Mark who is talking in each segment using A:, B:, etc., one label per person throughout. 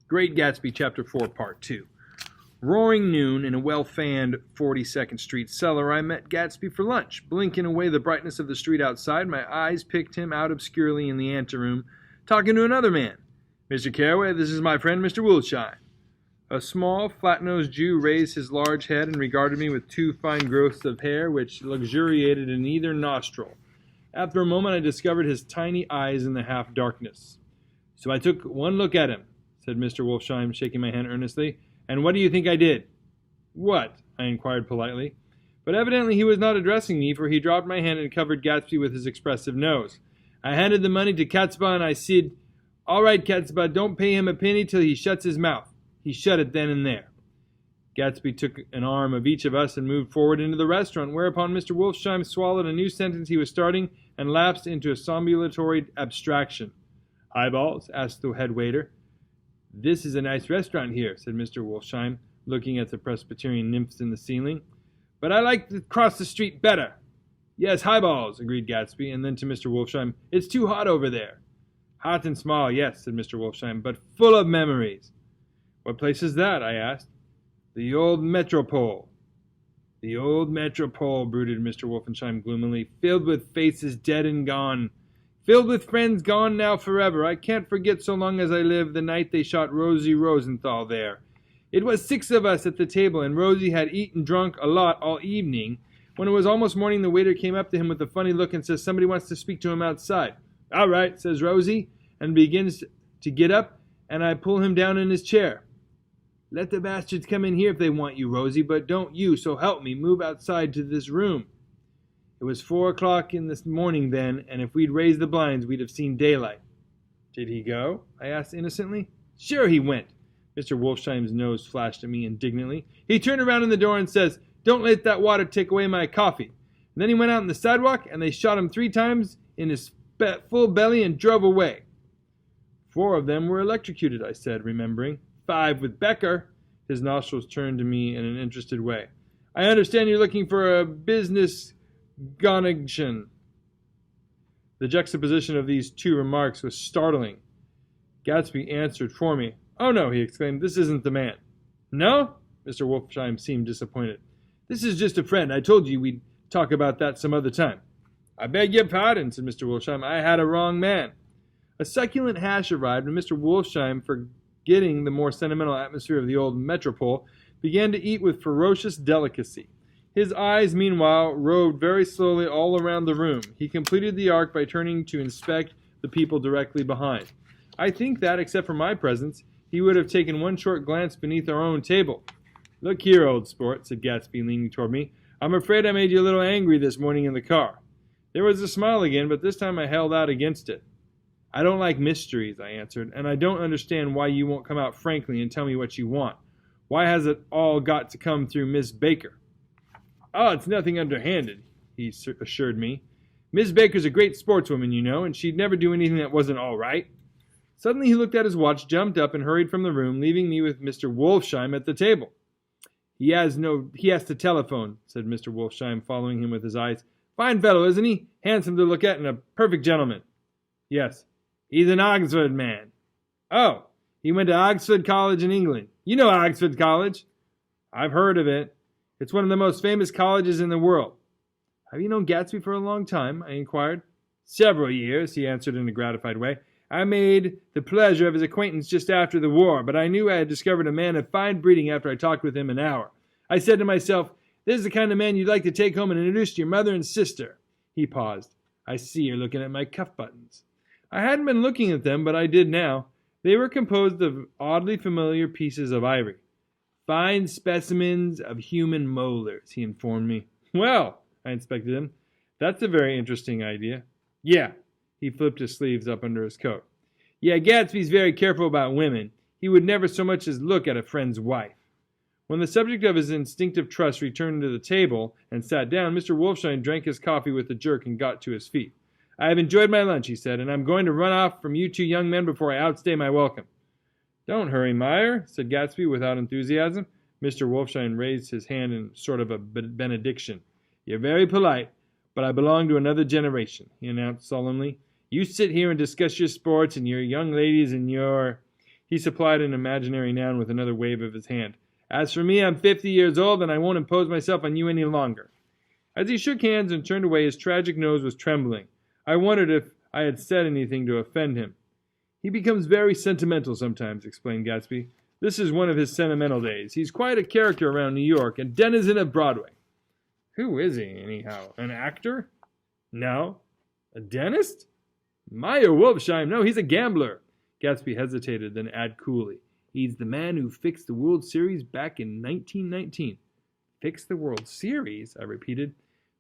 A: Great Gatsby, Chapter 4, Part 2. Roaring noon in a well-fanned 42nd Street cellar, I met Gatsby for lunch. Blinking away the brightness of the street outside, my eyes picked him out obscurely in the anteroom, talking to another man. "Mr. Carraway, this is my friend Mr. Woolshine." A small, flat-nosed Jew raised his large head and regarded me with two fine growths of hair which luxuriated in either nostril. After a moment I discovered his tiny eyes in the half-darkness. "So I took one look at him," said Mr. Wolfsheim, shaking my hand earnestly. "And what do you think I did?" "What?" I inquired politely. But evidently he was not addressing me, for he dropped my hand and covered Gatsby with his expressive nose. "I handed the money to Katzba and I said, 'All right, Katzba, don't pay him a penny till he shuts his mouth.' He shut it then and there." Gatsby took an arm of each of us and moved forward into the restaurant, whereupon Mr. Wolfsheim swallowed a new sentence he was starting and lapsed into a somnambulatory abstraction. "Highballs?" asked the head waiter. "This is a nice restaurant here," said Mr. Wolfsheim, looking at the Presbyterian nymphs in the ceiling. "But I like to cross the street better." "Yes, highballs," agreed Gatsby, and then to Mr. Wolfsheim, "It's too hot over there." "Hot and small, yes," said Mr. Wolfsheim, "but full of memories." "What place is that?" I asked. "The old Metropole." "The old Metropole," brooded Mr. Wolfsheim gloomily, "filled with faces dead and gone. Filled with friends gone now forever. I can't forget so long as I live the night they shot Rosie Rosenthal there. It was 6 of us at the table, and Rosie had eaten drunk a lot all evening. When it was almost morning, the waiter came up to him with a funny look and says somebody wants to speak to him outside. 'All right,' says Rosie, and begins to get up, and I pull him down in his chair. 'Let the bastards come in here if they want you, Rosie, but don't you, so help me, move outside to this room.' It was 4 o'clock in the morning then, and if we'd raised the blinds, we'd have seen daylight." "Did he go?" I asked innocently. "Sure he went." Mr. Wolfsheim's nose flashed at me indignantly. "He turned around in the door and says, 'Don't let that water take away my coffee.' And then he went out on the sidewalk, and they shot him 3 times in his full belly and drove away." "4 of them were electrocuted," I said, remembering. 5 with Becker." His nostrils turned to me in an interested way. "I understand you're looking for a business connection." The juxtaposition of these 2 remarks was startling. Gatsby answered for me. "Oh no," he exclaimed, "this isn't the man." "No?" Mr. Wolfsheim seemed disappointed. "This is just a friend. I told you we'd talk about that some other time." "I beg your pardon," said Mr. Wolfsheim. "I had a wrong man." A succulent hash arrived, and Mr. Wolfsheim, forgetting the more sentimental atmosphere of the old Metropole, began to eat with ferocious delicacy. His eyes, meanwhile, roved very slowly all around the room. He completed the arc by turning to inspect the people directly behind. I think that, except for my presence, he would have taken one short glance beneath our own table. "Look here, old sport," said Gatsby, leaning toward me. "I'm afraid I made you a little angry this morning in the car." There was a smile again, but this time I held out against it. "I don't like mysteries," I answered, "and I don't understand why you won't come out frankly and tell me what you want. Why has it all got to come through Miss Baker?" "Oh, it's nothing underhanded," he assured me. "Miss Baker's a great sportswoman, you know, and she'd never do anything that wasn't all right." Suddenly he looked at his watch, jumped up, and hurried from the room, leaving me with Mr. Wolfsheim at the table. He has to telephone," said Mr. Wolfsheim, following him with his eyes. "Fine fellow, isn't he? Handsome to look at and a perfect gentleman." "Yes." "He's an Oxford man." "Oh, he went to Oxford College in England. You know Oxford College?" "I've heard of it. It's one of the most famous colleges in the world." "Have you known Gatsby for a long time?" I inquired. "Several years," he answered in a gratified way. "I made the pleasure of his acquaintance just after the war, but I knew I had discovered a man of fine breeding after I talked with him an hour. I said to myself, 'This is the kind of man you'd like to take home and introduce to your mother and sister.'" He paused. "I see you're looking at my cuff buttons." I hadn't been looking at them, but I did now. They were composed of oddly familiar pieces of ivory. "Fine specimens of human molars," he informed me. "Well," I inspected him, "that's a very interesting idea." "Yeah." He flipped his sleeves up under his coat. "Yeah, Gatsby's very careful about women. He would never so much as look at a friend's wife." When the subject of his instinctive trust returned to the table and sat down, Mr. Wolfsheim drank his coffee with a jerk and got to his feet. "I have enjoyed my lunch," he said, "and I'm going to run off from you 2 young men before I outstay my welcome." "Don't hurry, Meyer," said Gatsby without enthusiasm. Mr. Wolfsheim raised his hand in sort of a benediction. "You're very polite, but I belong to another generation," he announced solemnly. "You sit here and discuss your sports and your young ladies and your—" He supplied an imaginary noun with another wave of his hand. As for me, I'm 50 years old, and I won't impose myself on you any longer. As he shook hands and turned away, his tragic nose was trembling. I wondered if I had said anything to offend him. He becomes very sentimental sometimes, explained Gatsby. This is one of his sentimental days. He's quite a character around New York, and denizen of Broadway. Who is he, anyhow? An actor? No. A dentist? Meyer Wolfsheim. No, he's a gambler. Gatsby hesitated, then added coolly. He's the man who fixed the World Series back in 1919. Fixed the World Series? I repeated.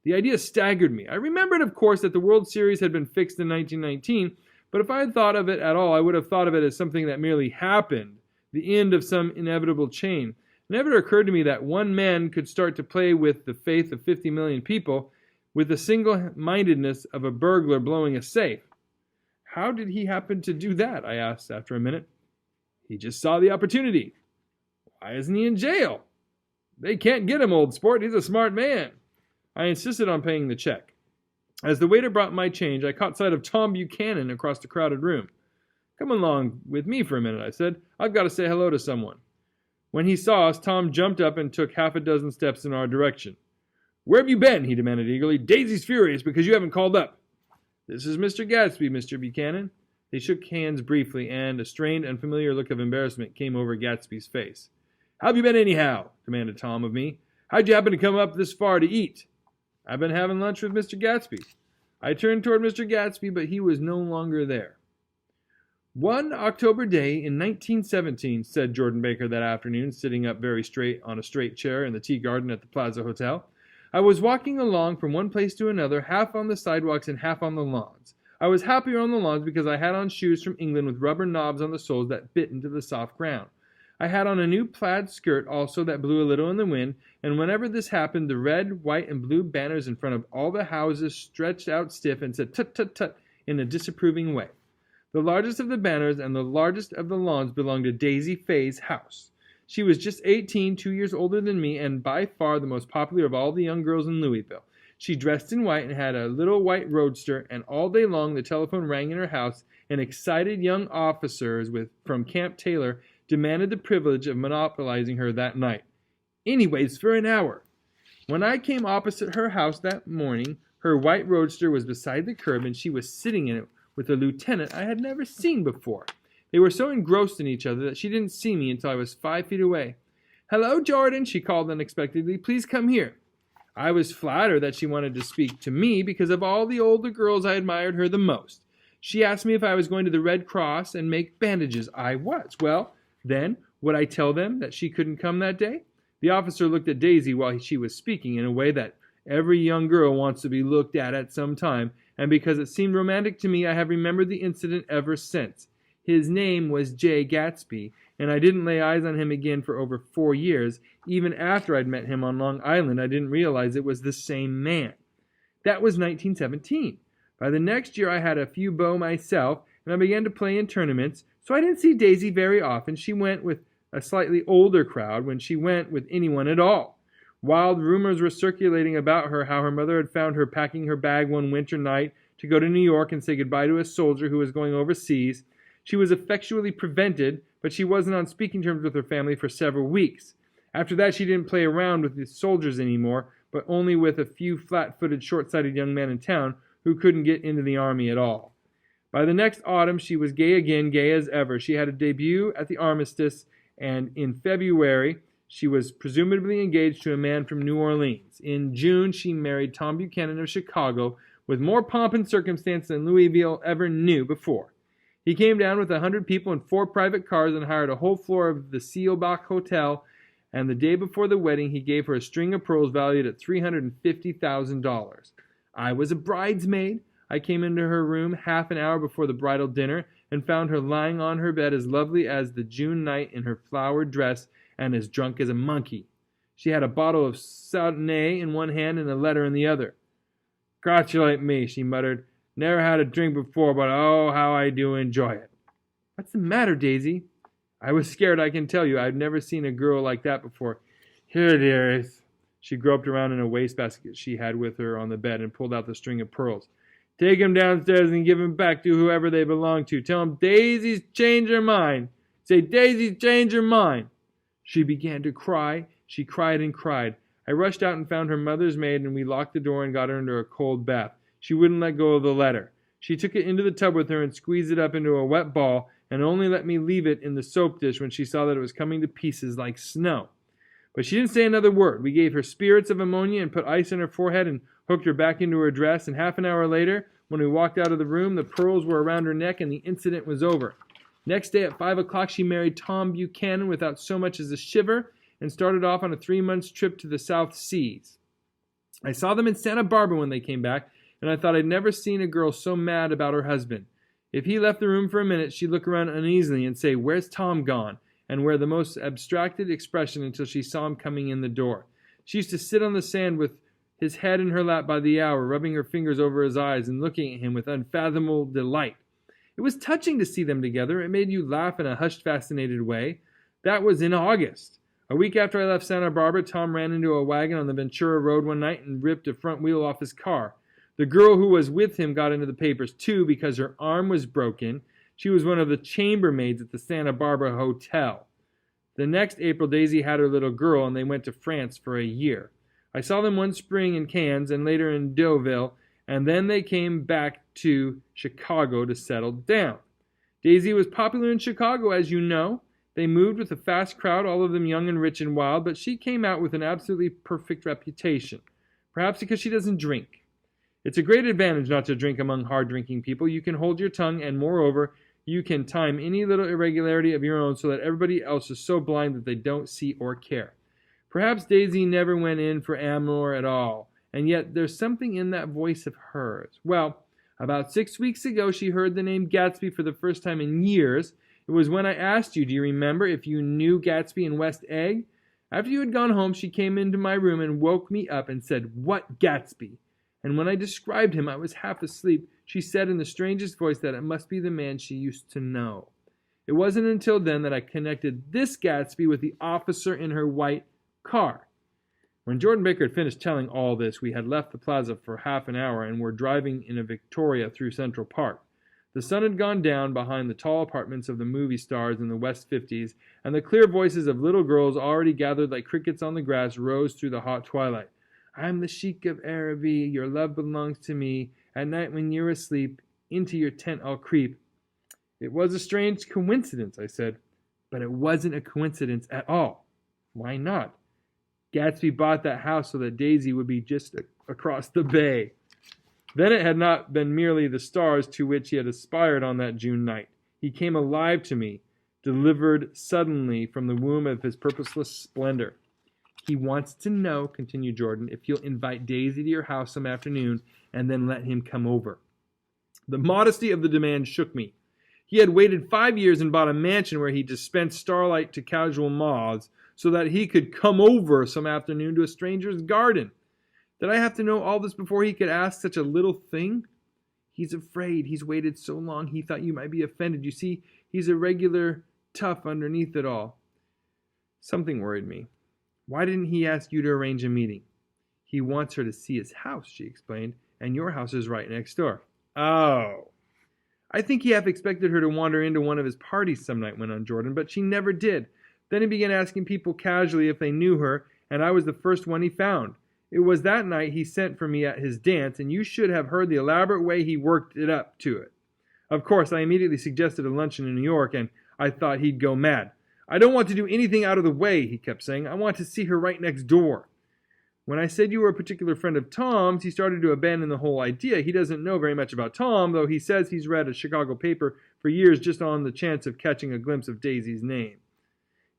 A: The idea staggered me. I remembered, of course, that the World Series had been fixed in 1919, but if I had thought of it at all, I would have thought of it as something that merely happened, the end of some inevitable chain. It never occurred to me that one man could start to play with the faith of 50 million people with the single-mindedness of a burglar blowing a safe. How did he happen to do that? I asked after a minute. He just saw the opportunity. Why isn't he in jail? They can't get him, old sport. He's a smart man. I insisted on paying the check. As the waiter brought my change, I caught sight of Tom Buchanan across the crowded room. Come along with me for a minute, I said. I've got to say hello to someone. When he saw us, Tom jumped up and took half a dozen steps in our direction. Where have you been? He demanded eagerly. Daisy's furious because you haven't called up. This is Mr. Gatsby, Mr. Buchanan. They shook hands briefly, and a strained, unfamiliar look of embarrassment came over Gatsby's face. How have you been anyhow? Demanded Tom of me. How'd you happen to come up this far to eat? I've been having lunch with Mr. Gatsby. I turned toward Mr. Gatsby, but he was no longer there. One October day in 1917, said Jordan Baker that afternoon, sitting up very straight on a straight chair in the tea garden at the Plaza Hotel, I was walking along from one place to another, half on the sidewalks and half on the lawns. I was happier on the lawns because I had on shoes from England with rubber knobs on the soles that bit into the soft ground. I had on a new plaid skirt also that blew a little in the wind, and whenever this happened, the red, white, and blue banners in front of all the houses stretched out stiff and said tut tut tut in a disapproving way. The largest of the banners and the largest of the lawns belonged to Daisy Faye's house. She was just 18, 2 years older than me, and by far the most popular of all the young girls in Louisville. She dressed in white and had a little white roadster, and all day long the telephone rang in her house, and excited young officers from Camp Taylor demanded the privilege of monopolizing her that night. Anyways, for an hour. When I came opposite her house that morning, her white roadster was beside the curb, and she was sitting in it with a lieutenant I had never seen before. They were so engrossed in each other that she didn't see me until I was 5 feet away. Hello, Jordan, she called unexpectedly. Please come here. I was flattered that she wanted to speak to me because of all the older girls I admired her the most. She asked me if I was going to the Red Cross and make bandages. I was. Well, then, would I tell them that she couldn't come that day? The officer looked at Daisy while she was speaking in a way that every young girl wants to be looked at some time, and because it seemed romantic to me, I have remembered the incident ever since. His name was J. Gatsby, and I didn't lay eyes on him again for over 4 years. Even after I'd met him on Long Island, I didn't realize it was the same man. That was 1917. By the next year, I had a few beaux myself, and I began to play in tournaments, so I didn't see Daisy very often. She went with a slightly older crowd when she went with anyone at all. Wild rumors were circulating about her, how her mother had found her packing her bag one winter night to go to New York and say goodbye to a soldier who was going overseas. She was effectually prevented, but she wasn't on speaking terms with her family for several weeks. After that, she didn't play around with the soldiers anymore, but only with a few flat-footed, short-sighted young men in town who couldn't get into the army at all. By the next autumn, she was gay again, gay as ever. She had a debut at the Armistice, and in February, she was presumably engaged to a man from New Orleans. In June, she married Tom Buchanan of Chicago with more pomp and circumstance than Louisville ever knew before. He came down with 100 people in 4 private cars and hired a whole floor of the Seelbach Hotel, and the day before the wedding, he gave her a string of pearls valued at $350,000. I was a bridesmaid. I came into her room half an hour before the bridal dinner and found her lying on her bed as lovely as the June night in her flowered dress and as drunk as a monkey. She had a bottle of Sauternes in one hand and a letter in the other. "Congratulate me," she muttered. "Never had a drink before, but oh, how I do enjoy it." "What's the matter, Daisy?" I was scared, I can tell you. I'd never seen a girl like that before. "Here, dearest." She groped around in a wastebasket she had with her on the bed and pulled out the string of pearls. "Take 'em downstairs and give 'em back to whoever they belong to. Tell 'em Daisy's changed her mind. Say, Daisy, change her mind. She began to cry. She cried and cried. I rushed out and found her mother's maid, and we locked the door and got her into a cold bath. She wouldn't let go of the letter. She took it into the tub with her and squeezed it up into a wet ball, and only let me leave it in the soap dish when she saw that it was coming to pieces like snow. But she didn't say another word. We gave her spirits of ammonia and put ice on her forehead and hooked her back into her dress, and half an hour later, when we walked out of the room, the pearls were around her neck and the incident was over. Next day at 5 o'clock, she married Tom Buchanan without so much as a shiver and started off on a 3-month trip to the South Seas. I saw them in Santa Barbara when they came back, and I thought I'd never seen a girl so mad about her husband. If he left the room for a minute, she'd look around uneasily and say, "Where's Tom gone?" and wear the most abstracted expression until she saw him coming in the door. She used to sit on the sand with his head in her lap by the hour, rubbing her fingers over his eyes and looking at him with unfathomable delight. It was touching to see them together. It made you laugh in a hushed, fascinated way. That was in August. A week after I left Santa Barbara, Tom ran into a wagon on the Ventura Road one night and ripped a front wheel off his car. The girl who was with him got into the papers, too, because her arm was broken. She was one of the chambermaids at the Santa Barbara Hotel. The next April, Daisy had her little girl, and they went to France for a year. I saw them one spring in Cannes and later in Deauville, and then they came back to Chicago to settle down. Daisy was popular in Chicago, as you know. They moved with a fast crowd, all of them young and rich and wild, but she came out with an absolutely perfect reputation, perhaps because she doesn't drink. It's a great advantage not to drink among hard-drinking people. You can hold your tongue, and moreover, you can time any little irregularity of your own so that everybody else is so blind that they don't see or care. Perhaps Daisy never went in for amour at all, and yet there's something in that voice of hers. Well, about 6 weeks ago, she heard the name Gatsby for the first time in years. It was when I asked you, do you remember, if you knew Gatsby in West Egg? After you had gone home, she came into my room and woke me up and said, "What Gatsby?" And when I described him, I was half asleep. She said in the strangest voice that it must be the man she used to know. It wasn't until then that I connected this Gatsby with the officer in her white car. When Jordan Baker had finished telling all this, we had left the plaza for half an hour and were driving in a Victoria through Central Park. The sun had gone down behind the tall apartments of the movie stars in the West 50s, and the clear voices of little girls already gathered like crickets on the grass rose through the hot twilight. "I'm the Sheik of Araby, your love belongs to me. At night when you're asleep, into your tent I'll creep." It was a strange coincidence, I said, but it wasn't a coincidence at all. Why not? Gatsby bought that house so that Daisy would be just across the bay. Then it had not been merely the stars to which he had aspired on that June night. He came alive to me, delivered suddenly from the womb of his purposeless splendor. "He wants to know," continued Jordan, "if you'll invite Daisy to your house some afternoon and then let him come over." The modesty of the demand shook me. He had waited 5 years and bought a mansion where he dispensed starlight to casual moths so that he could come over some afternoon to a stranger's garden. Did I have to know all this before he could ask such a little thing? "He's afraid. He's waited so long he thought you might be offended. You see, he's a regular tough underneath it all." Something worried me. "Why didn't he ask you to arrange a meeting?" "He wants her to see his house," she explained, "and your house is right next door." "Oh." "I think he half expected her to wander into one of his parties some night," went on Jordan, "but she never did. Then he began asking people casually if they knew her, and I was the first one he found. It was that night he sent for me at his dance, and you should have heard the elaborate way he worked it up to it. Of course, I immediately suggested a luncheon in New York, and I thought he'd go mad. 'I don't want to do anything out of the way,' he kept saying. 'I want to see her right next door.' When I said you were a particular friend of Tom's, he started to abandon the whole idea. He doesn't know very much about Tom, though he says he's read a Chicago paper for years just on the chance of catching a glimpse of Daisy's name."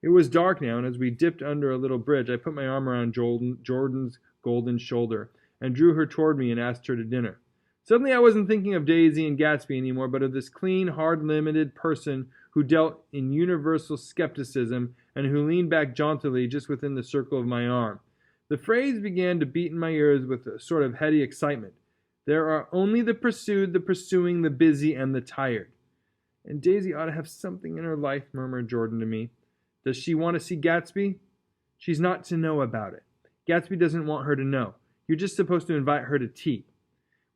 A: It was dark now, and as we dipped under a little bridge, I put my arm around Jordan's golden shoulder and drew her toward me and asked her to dinner. Suddenly I wasn't thinking of Daisy and Gatsby anymore, but of this clean, hard-limited person who dealt in universal skepticism and who leaned back jauntily just within the circle of my arm. The phrase began to beat in my ears with a sort of heady excitement. "There are only the pursued, the pursuing, the busy, and the tired." "And Daisy ought to have something in her life," murmured Jordan to me. "Does she want to see Gatsby?" "She's not to know about it. Gatsby doesn't want her to know. You're just supposed to invite her to tea."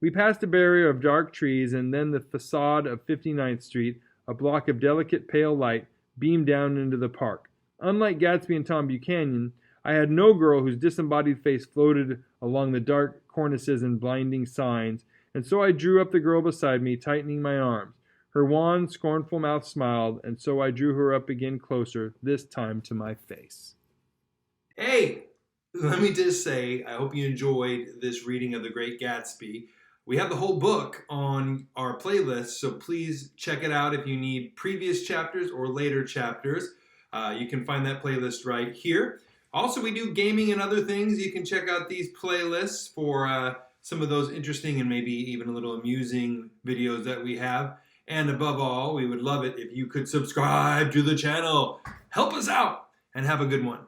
A: We passed a barrier of dark trees and then the facade of 59th Street, a block of delicate pale light, beamed down into the park. Unlike Gatsby and Tom Buchanan, I had no girl whose disembodied face floated along the dark cornices and blinding signs, and so I drew up the girl beside me, tightening my arms. Her wan, scornful mouth smiled, and so I drew her up again closer, this time to my face. Hey, let me just say, I hope you enjoyed this reading of The Great Gatsby. We have the whole book on our playlist, so please check it out if you need previous chapters or later chapters. You can find that playlist right here. Also, we do gaming and other things. You can check out these playlists for some of those interesting and maybe even a little amusing videos that we have. And above all, we would love it if you could subscribe to the channel. Help us out and have a good one.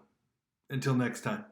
A: Until next time.